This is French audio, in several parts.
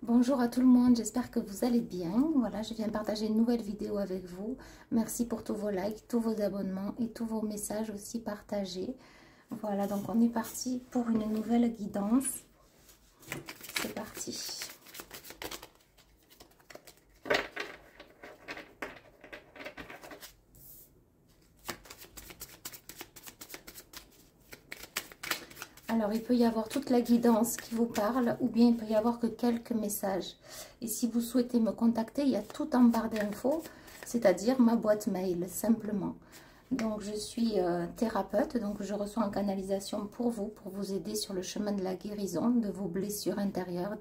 Bonjour à tout le monde, j'espère que vous allez bien. Voilà, je viens partager une nouvelle vidéo avec vous. Merci pour tous vos likes, tous vos abonnements et tous vos messages aussi partagés. Voilà, donc on est parti pour une nouvelle guidance. C'est parti. Alors, il peut y avoir toute la guidance qui vous parle ou bien il peut y avoir que quelques messages. Et si vous souhaitez me contacter, il y a tout en barre d'infos, c'est-à-dire ma boîte mail, simplement. Donc, je suis thérapeute, donc je reçois en canalisation pour vous aider sur le chemin de la guérison, de vos blessures intérieures,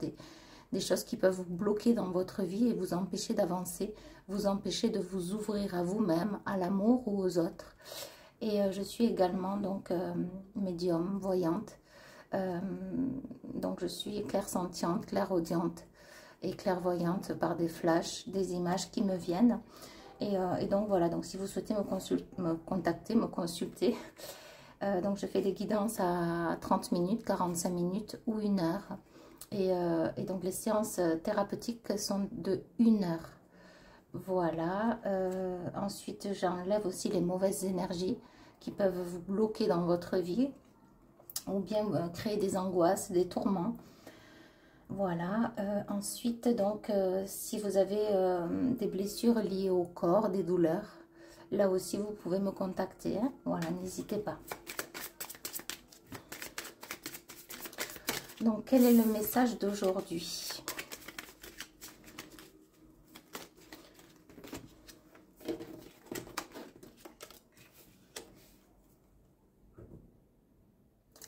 des choses qui peuvent vous bloquer dans votre vie et vous empêcher d'avancer, vous empêcher de vous ouvrir à vous-même, à l'amour ou aux autres. Et je suis également donc médium, voyante. Donc je suis clairsentiente, clairaudiente et clairvoyante par des flashs, des images qui me viennent. Et donc voilà, donc si vous souhaitez me contacter, me consulter, donc je fais des guidances à 30 minutes, 45 minutes ou 1 heure. Et donc les séances thérapeutiques sont de 1 heure. Voilà, ensuite j'enlève aussi les mauvaises énergies qui peuvent vous bloquer dans votre vie ou bien créer des angoisses, des tourments. Voilà, ensuite donc si vous avez des blessures liées au corps, des douleurs, là aussi vous pouvez me contacter, hein. Voilà, n'hésitez pas. Donc quel est le message d'aujourd'hui ?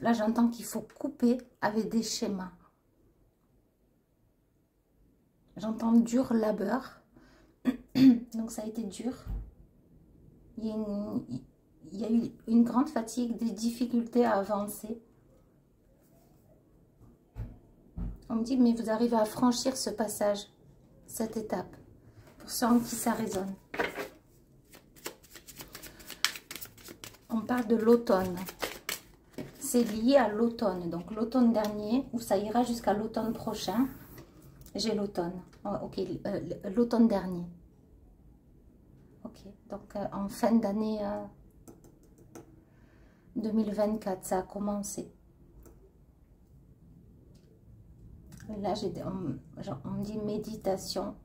Là, j'entends qu'il faut couper avec des schémas. J'entends dur labeur. Donc, ça a été dur. Il y a eu une grande fatigue, des difficultés à avancer. On me dit, mais vous arrivez à franchir ce passage, cette étape. Pour ceux en qui ça résonne. On parle de l'automne. C'est lié à l'automne, donc l'automne dernier, ou ça ira jusqu'à l'automne prochain. J'ai l'automne, ok, l'automne dernier. Ok, donc en fin d'année 2024, ça a commencé. Là, on me dit méditation.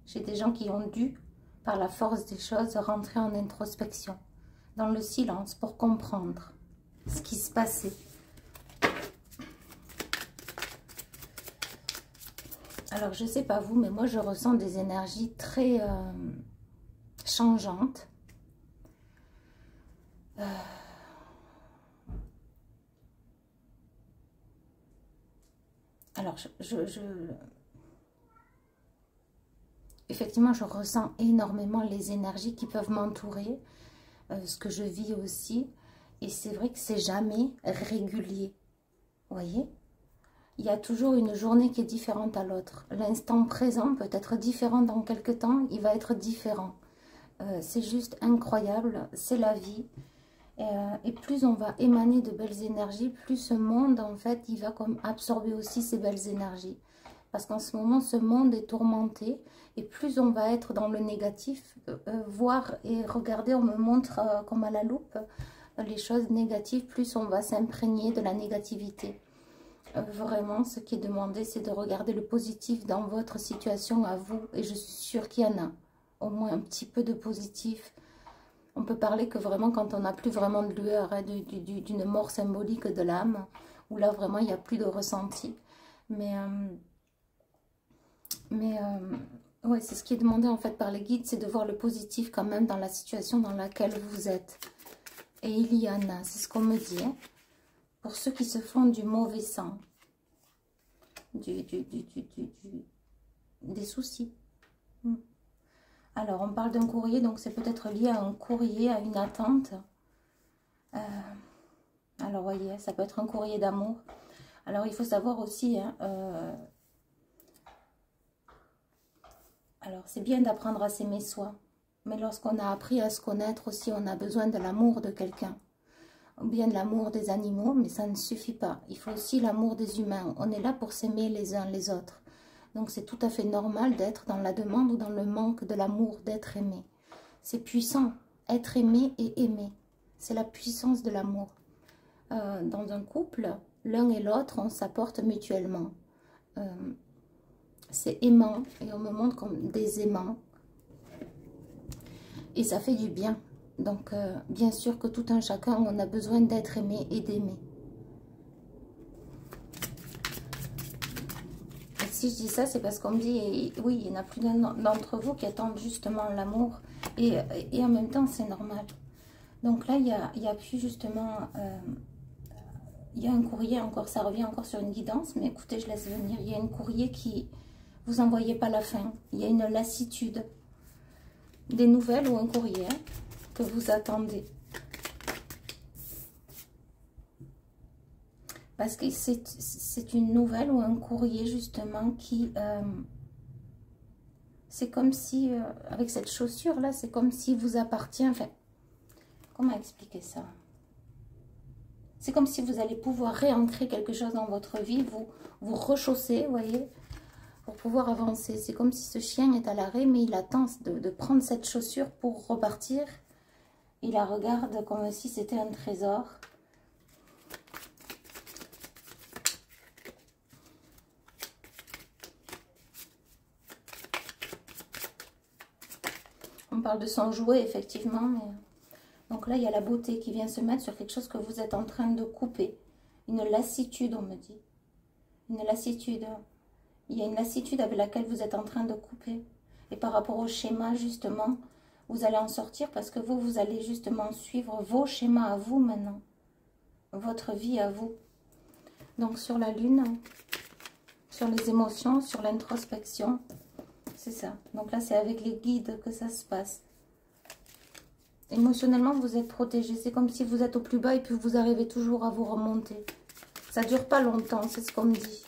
J'ai des gens qui ont dû, par la force des choses, rentrer en introspection, dans le silence, pour comprendre ce qui se passait. Alors, je ne sais pas vous, mais moi, je ressens des énergies très changeantes. Alors, effectivement, je ressens énormément les énergies qui peuvent m'entourer, ce que je vis aussi. Et c'est vrai que c'est jamais régulier. Vous voyez ? Il y a toujours une journée qui est différente à l'autre. L'instant présent peut être différent dans quelques temps, il va être différent. C'est juste incroyable, c'est la vie. Et plus on va émaner de belles énergies, plus ce monde, en fait, il va comme absorber aussi ces belles énergies. Parce qu'en ce moment, ce monde est tourmenté. Et plus on va être dans le négatif, voir et regarder, on me montre comme à la loupe, les choses négatives, plus on va s'imprégner de la négativité. Vraiment, ce qui est demandé, c'est de regarder le positif dans votre situation à vous. Et je suis sûre qu'il y en a au moins un petit peu de positif. On peut parler que vraiment quand on n'a plus vraiment de lueur, hein, d'une mort symbolique de l'âme, où là vraiment il n'y a plus de ressenti. Mais ouais, c'est ce qui est demandé en fait par les guides, c'est de voir le positif quand même dans la situation dans laquelle vous êtes. Et il y en a, c'est ce qu'on me dit, hein. Pour ceux qui se font du mauvais sang, des soucis. Alors, on parle d'un courrier, donc c'est peut-être lié à un courrier, à une attente. Alors, voyez, ça peut être un courrier d'amour. Alors, il faut savoir aussi, hein, alors, c'est bien d'apprendre à s'aimer soi. Mais lorsqu'on a appris à se connaître aussi, on a besoin de l'amour de quelqu'un. Ou bien de l'amour des animaux, mais ça ne suffit pas. Il faut aussi l'amour des humains. On est là pour s'aimer les uns les autres. Donc c'est tout à fait normal d'être dans la demande ou dans le manque de l'amour, d'être aimé. C'est puissant, être aimé et aimé. C'est la puissance de l'amour. Dans un couple, l'un et l'autre, on s'apporte mutuellement. C'est aimant et on me montre comme des aimants. Et ça fait du bien. Donc, bien sûr que tout un chacun, on a besoin d'être aimé et d'aimer. Et si je dis ça, c'est parce qu'on me dit, oui, il y en a plus d'un d'entre vous qui attendent justement l'amour. Et en même temps, c'est normal. Donc là, il y a plus justement... il y a un courrier encore, ça revient encore sur une guidance. Mais écoutez, je laisse venir. Il y a un courrier qui... Vous n'en voyez pas la fin. Il y a une lassitude. Des nouvelles ou un courrier que vous attendez. Parce que c'est une nouvelle ou un courrier justement qui... c'est comme si, avec cette chaussure là, c'est comme si vous appartient... Enfin, comment expliquer ça? C'est comme si vous allez pouvoir réancrer quelque chose dans votre vie, vous rechausser, vous voyez, pour pouvoir avancer. C'est comme si ce chien est à l'arrêt, mais il attend de prendre cette chaussure pour repartir. Il la regarde comme si c'était un trésor. On parle de son jouet, effectivement. Mais... Donc là, il y a la beauté qui vient se mettre sur quelque chose que vous êtes en train de couper. Une lassitude, on me dit. Une lassitude. Il y a une lassitude avec laquelle vous êtes en train de couper. Et par rapport au schéma, justement, vous allez en sortir parce que vous allez justement suivre vos schémas à vous maintenant. Votre vie à vous. Donc sur la lune, sur les émotions, sur l'introspection, c'est ça. Donc là, c'est avec les guides que ça se passe. Émotionnellement, vous êtes protégé. C'est comme si vous êtes au plus bas et puis vous arrivez toujours à vous remonter. Ça ne dure pas longtemps, c'est ce qu'on me dit.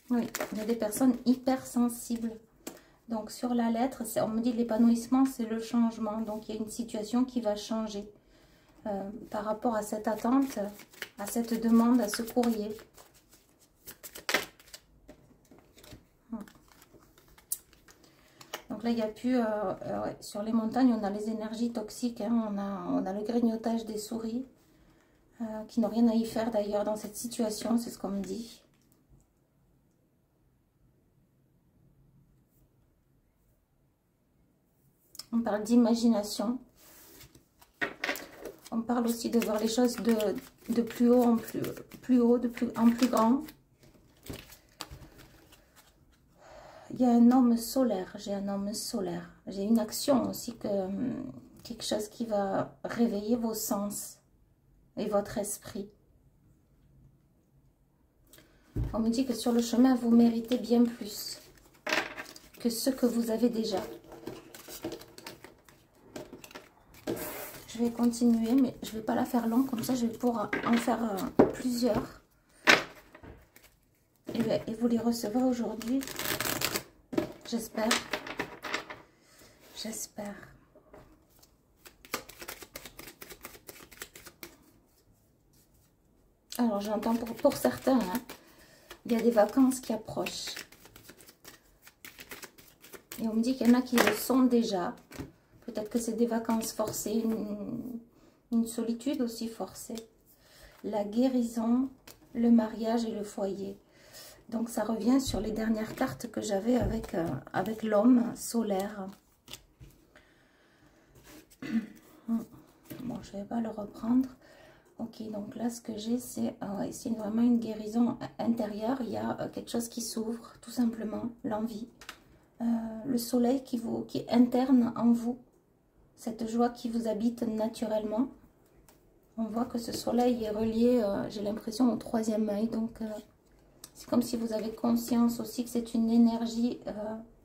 Oui, il y a des personnes hypersensibles. Donc sur la lettre, on me dit l'épanouissement, c'est le changement. Donc il y a une situation qui va changer par rapport à cette attente, à cette demande, à ce courrier. Donc là, il n'y a plus... ouais, sur les montagnes, on a les énergies toxiques. Hein, on a le grignotage des souris qui n'ont rien à y faire d'ailleurs dans cette situation. C'est ce qu'on me dit. On parle d'imagination. On parle aussi de voir les choses de plus haut en plus haut, en plus grand. Il y a un homme solaire, j'ai un homme solaire. J'ai une action aussi, quelque chose qui va réveiller vos sens et votre esprit. On me dit que sur le chemin, vous méritez bien plus que ce que vous avez déjà. Je vais continuer, mais je ne vais pas la faire longue, comme ça je vais pouvoir en faire plusieurs. Et vous les recevrez aujourd'hui. J'espère. J'espère. Alors, j'entends pour certains, hein, il y a des vacances qui approchent. Et on me dit qu'il y en a qui le sont déjà. Peut-être que c'est des vacances forcées, une solitude aussi forcée. La guérison, le mariage et le foyer. Donc ça revient sur les dernières cartes que j'avais avec l'homme solaire. Bon, je ne vais pas le reprendre. Ok, donc là ce que j'ai c'est vraiment une guérison intérieure. Il y a quelque chose qui s'ouvre, tout simplement, l'envie. Le soleil qui est interne en vous. Cette joie qui vous habite naturellement. On voit que ce soleil est relié, j'ai l'impression, au troisième œil. Donc c'est comme si vous avez conscience aussi que c'est une énergie,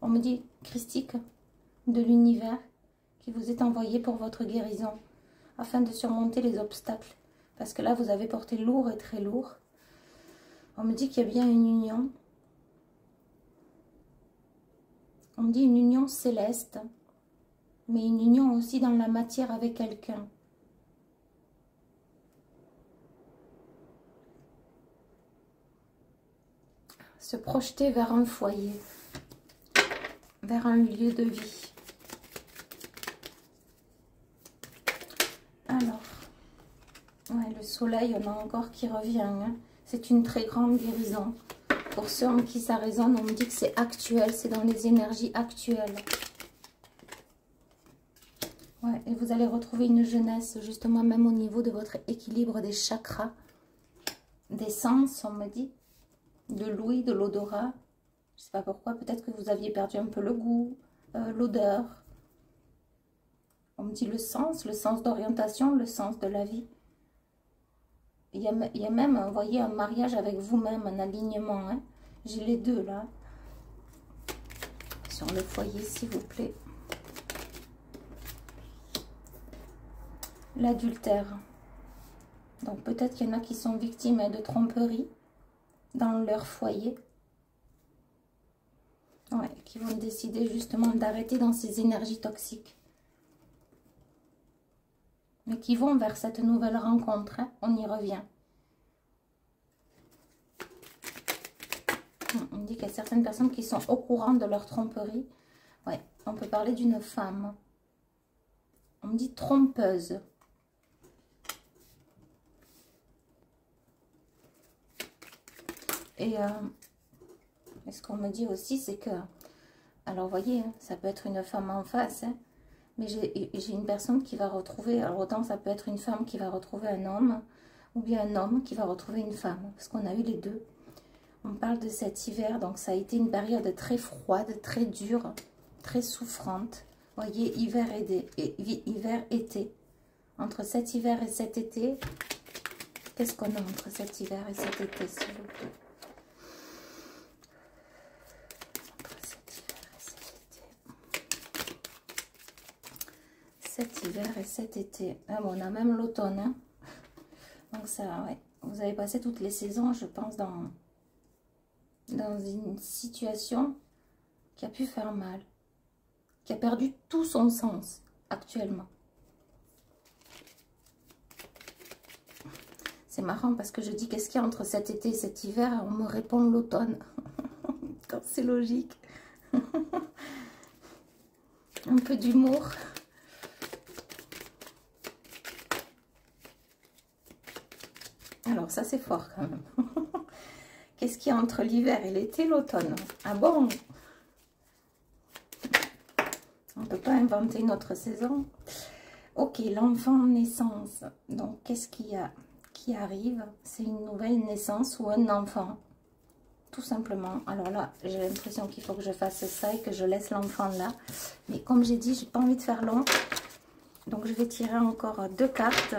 on me dit, christique de l'univers qui vous est envoyée pour votre guérison, afin de surmonter les obstacles. Parce que là, vous avez porté lourd et très lourd. On me dit qu'il y a bien une union. On me dit une union céleste, mais une union aussi dans la matière avec quelqu'un. se projeter vers un foyer, vers un lieu de vie. Alors, ouais, le soleil, on a encore qui revient. Hein. C'est une très grande guérison. Pour ceux en qui ça résonne, on me dit que c'est actuel, c'est dans les énergies actuelles. Ouais, et vous allez retrouver une jeunesse, justement, même au niveau de votre équilibre des chakras, des sens, on me dit, de l'ouïe, de l'odorat. Je ne sais pas pourquoi, peut-être que vous aviez perdu un peu le goût, l'odeur. On me dit le sens d'orientation, le sens de la vie. Il y a même, vous voyez, un mariage avec vous-même, un alignement. Hein. J'ai les deux là. Sur le foyer, s'il vous plaît. L'adultère. Donc peut-être qu'il y en a qui sont victimes de tromperie dans leur foyer. Ouais, qui vont décider justement d'arrêter dans ces énergies toxiques. Mais qui vont vers cette nouvelle rencontre. Hein. On y revient. On dit qu'il y a certaines personnes qui sont au courant de leur tromperie. Ouais, on peut parler d'une femme. On me dit trompeuse. Et ce qu'on me dit aussi, c'est que... Alors, vous voyez, hein, ça peut être une femme en face, hein, mais j'ai une personne qui va retrouver... Alors, autant ça peut être une femme qui va retrouver un homme, ou bien un homme qui va retrouver une femme, parce qu'on a eu les deux. On parle de cet hiver, donc ça a été une période très froide, très dure, très souffrante. Vous voyez, hiver-été. Entre cet hiver et cet été, qu'est-ce qu'on a entre cet hiver et cet été, s'il vous plaît? Cet hiver et cet été. Ah bon, on a même l'automne. Hein. Donc ça, ouais. Vous avez passé toutes les saisons, je pense, dans une situation qui a pu faire mal. Qui a perdu tout son sens actuellement. C'est marrant parce que je dis qu'est-ce qu'il y a entre cet été et cet hiver, on me répond l'automne. Quand c'est logique. Un peu d'humour. Alors ça c'est fort quand même. Qu'est-ce qu'il y a entre l'hiver et l'été, l'automne? Ah bon? On ne peut pas inventer une autre saison. Ok, l'enfant naissance. Donc qu'est-ce qu'il y a qui arrive? C'est une nouvelle naissance ou un enfant. Tout simplement. Alors là, j'ai l'impression qu'il faut que je fasse ça et que je laisse l'enfant là. Mais comme j'ai dit, j'ai pas envie de faire long. Donc je vais tirer encore 2 cartes.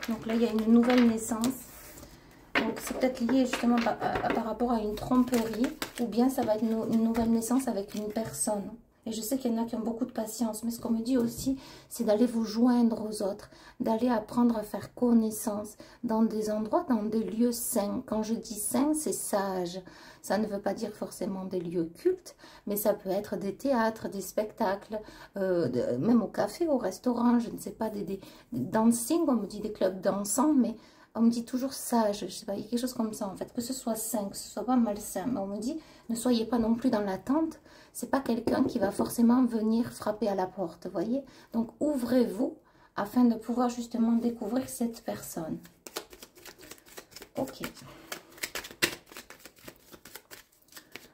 Donc là, il y a une nouvelle naissance. Donc c'est peut-être lié justement par rapport à une tromperie. Ou bien ça va être une nouvelle naissance avec une personne. Et je sais qu'il y en a qui ont beaucoup de patience. Mais ce qu'on me dit aussi, c'est d'aller vous joindre aux autres. D'aller apprendre à faire connaissance dans des endroits, dans des lieux sains. Quand je dis sains, c'est sage. Ça ne veut pas dire forcément des lieux cultes. Mais ça peut être des théâtres, des spectacles. Même au café, au restaurant. Je ne sais pas, des dancing. On me dit des clubs dansants. Mais on me dit toujours sage. Je ne sais pas, il y a quelque chose comme ça en fait. Que ce soit sain, que ce soit pas malsain. Mais on me dit, ne soyez pas non plus dans l'attente. C'est pas quelqu'un qui va forcément venir frapper à la porte, vous voyez. Donc, ouvrez-vous afin de pouvoir justement découvrir cette personne. Ok.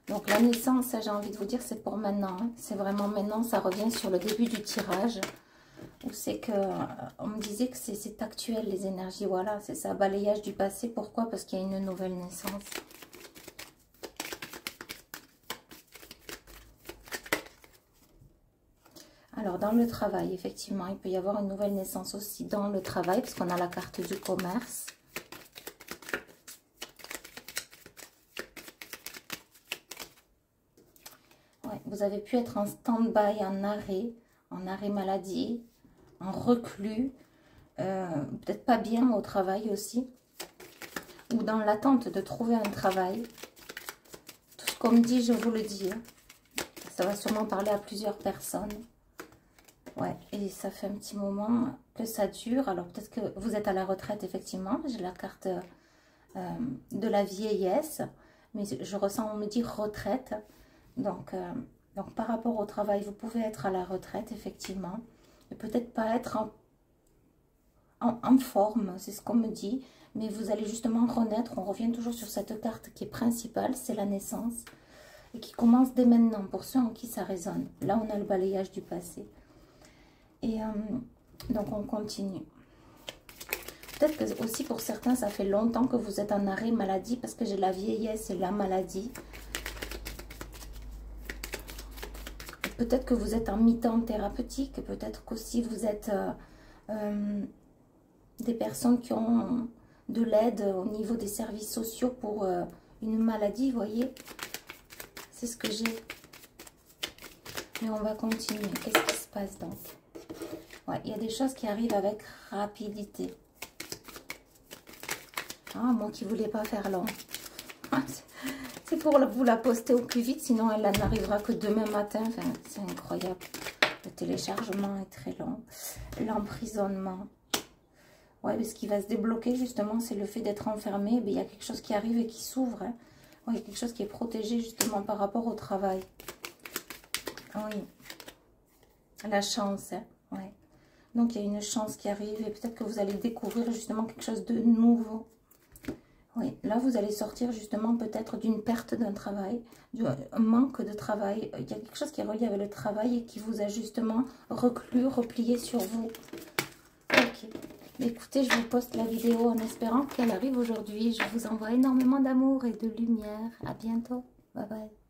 Donc, la naissance, j'ai envie de vous dire, c'est pour maintenant. Hein. C'est vraiment maintenant, ça revient sur le début du tirage. Où c'est que, on me disait que c'est actuel, les énergies. Voilà, c'est ça, balayage du passé. Pourquoi? Parce qu'il y a une nouvelle naissance. Alors, dans le travail, effectivement, il peut y avoir une nouvelle naissance aussi dans le travail, parce qu'on a la carte du commerce. Ouais, vous avez pu être en stand-by, en arrêt maladie, en reclus, peut-être pas bien au travail aussi, ou dans l'attente de trouver un travail. Tout ce qu'on me dit, je vous le dis. Hein. Ça va sûrement parler à plusieurs personnes. Ouais, et ça fait un petit moment que ça dure. Alors, peut-être que vous êtes à la retraite, effectivement. J'ai la carte de la vieillesse. mais je ressens, on me dit retraite. Donc par rapport au travail, vous pouvez être à la retraite, effectivement. Et peut-être pas être en forme, c'est ce qu'on me dit. Mais vous allez justement renaître. On revient toujours sur cette carte qui est principale, c'est la naissance. Et qui commence dès maintenant, pour ceux en qui ça résonne. Là, on a le balayage du passé. Et donc, on continue. Peut-être que aussi pour certains, ça fait longtemps que vous êtes en arrêt maladie, parce que j'ai la vieillesse et la maladie. Peut-être que vous êtes en mi-temps thérapeutique. Peut-être qu'aussi vous êtes des personnes qui ont de l'aide au niveau des services sociaux pour une maladie, vous voyez. C'est ce que j'ai. Mais on va continuer. Qu'est-ce qui se passe donc? Ouais, il y a des choses qui arrivent avec rapidité. Ah, moi qui ne voulais pas faire long. C'est pour vous la poster au plus vite, sinon elle n'arrivera que demain matin. Enfin, c'est incroyable. Le téléchargement est très long. L'emprisonnement. Ouais, mais ce qui va se débloquer justement, c'est le fait d'être enfermé. Il y a quelque chose qui arrive et qui s'ouvre. Hein. Ouais, il y a quelque chose qui est protégé justement par rapport au travail. Oui. La chance. Hein. Ouais. Donc, il y a une chance qui arrive et peut-être que vous allez découvrir justement quelque chose de nouveau. Oui, là, vous allez sortir justement peut-être d'une perte d'un travail, d'un manque de travail. Il y a quelque chose qui est relié avec le travail et qui vous a justement reclus, replié sur vous. Ok. Écoutez, je vous poste la vidéo en espérant qu'elle arrive aujourd'hui. Je vous envoie énormément d'amour et de lumière. À bientôt. Bye bye.